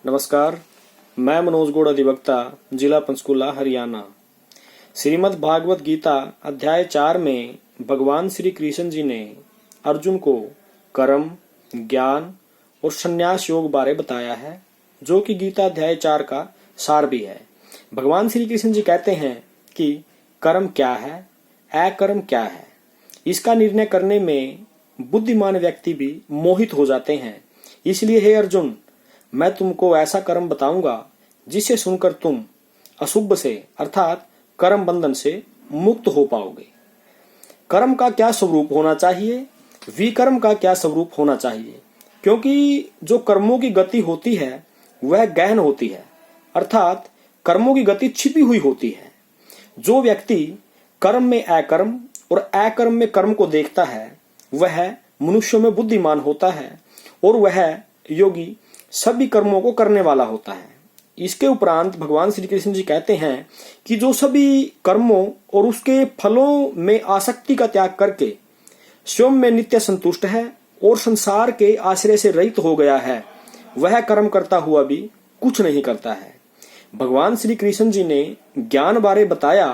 नमस्कार, मैं मनोज गौड़ अधिवक्ता, जिला पंचकुला, हरियाणा। श्रीमद् भागवत गीता अध्याय 4 में भगवान श्री कृष्ण जी ने अर्जुन को कर्म, ज्ञान और संन्यास योग बारे बताया है, जो कि गीता अध्याय 4 का सार भी है। भगवान श्री कृष्ण जी कहते हैं कि कर्म क्या है, अकर्म क्या है। इसका निर्णय करने में बुद्धिमान व्यक्ति भी मोहित हो जाते हैं। इसलिए हे अर्जुन, मैं तुमको ऐसा कर्म बताऊंगा जिसे सुनकर तुम अशुभ से अर्थात कर्म बंधन से मुक्त हो पाओगे। कर्म का क्या स्वरूप होना चाहिए, विकर्म का क्या स्वरूप होना चाहिए, क्योंकि जो कर्मों की गति होती है वह गहन होती है, अर्थात कर्मों की गति छिपी हुई होती है। जो व्यक्ति कर्म में अकर्म और अकर्म में कर्म को देखता है वह मनुष्यों में बुद्धिमान होता है और वह योगी सभी कर्मों को करने वाला होता है। इसके उपरांत भगवान श्री कृष्ण जी कहते हैं कि जो सभी कर्मों और उसके फलों में आसक्ति का त्याग करके स्वयं में नित्य संतुष्ट है और संसार के आश्रय से रहित हो गया है, वह कर्म करता हुआ भी कुछ नहीं करता है। भगवान श्री कृष्ण जी ने ज्ञान बारे बताया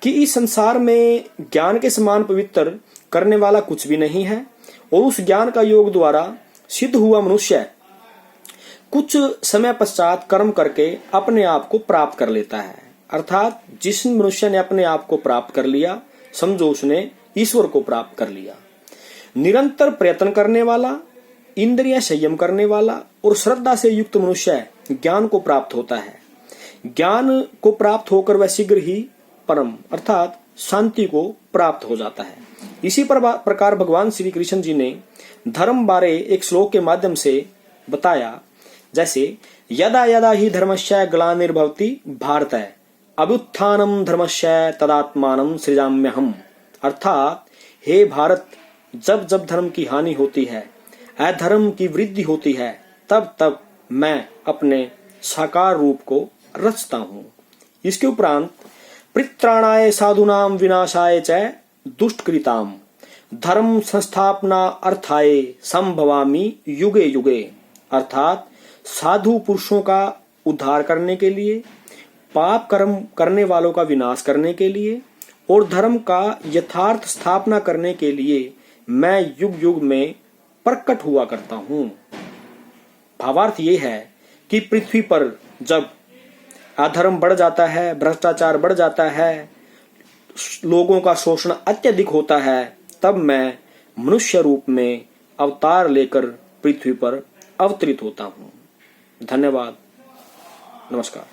कि इस संसार में ज्ञान के समान पवित्र करने वाला कुछ भी नहीं है और उस ज्ञान का योग द्वारा सिद्ध हुआ मनुष्य कुछ समय पश्चात कर्म करके अपने आप को प्राप्त कर लेता है। अर्थात जिस मनुष्य ने अपने आप को प्राप्त कर लिया, समझो उसने ईश्वर को प्राप्त कर लिया। निरंतर प्रयत्न करने वाला, इंद्रिय संयम करने वाला और श्रद्धा से युक्त मनुष्य ज्ञान को प्राप्त होता है। ज्ञान को प्राप्त होकर वह शीघ्र ही परम अर्थात शांति को प्राप्त हो जाता है। इसी प्रकार भगवान श्री कृष्ण जी ने धर्म बारे एक श्लोक के माध्यम से बताया, जैसे यदा यदा ही धर्मस्य ग्लानिर्भवति भारत अभ्युत्थानम धर्मस्य तदात्मानं सृजाम्यहम्। अर्थात हे भारत, जब जब धर्म की हानि होती है, अधर्म की वृद्धि होती है, तब तब मैं अपने साकार रूप को रचता हूँ। इसके उपरांत परित्राणाय साधूनां विनाशाय च दुष्टकृताम् धर्म संस्थापना अर्थाय संभवामि युगे युगे। अर्थात साधु पुरुषों का उद्धार करने के लिए, पाप कर्म करने वालों का विनाश करने के लिए और धर्म का यथार्थ स्थापना करने के लिए मैं युग युग में प्रकट हुआ करता हूँ। भावार्थ ये है कि पृथ्वी पर जब अधर्म बढ़ जाता है, भ्रष्टाचार बढ़ जाता है, लोगों का शोषण अत्यधिक होता है, तब मैं मनुष्य रूप में अवतार लेकर पृथ्वी पर अवतरित होता हूँ। धन्यवाद। नमस्कार।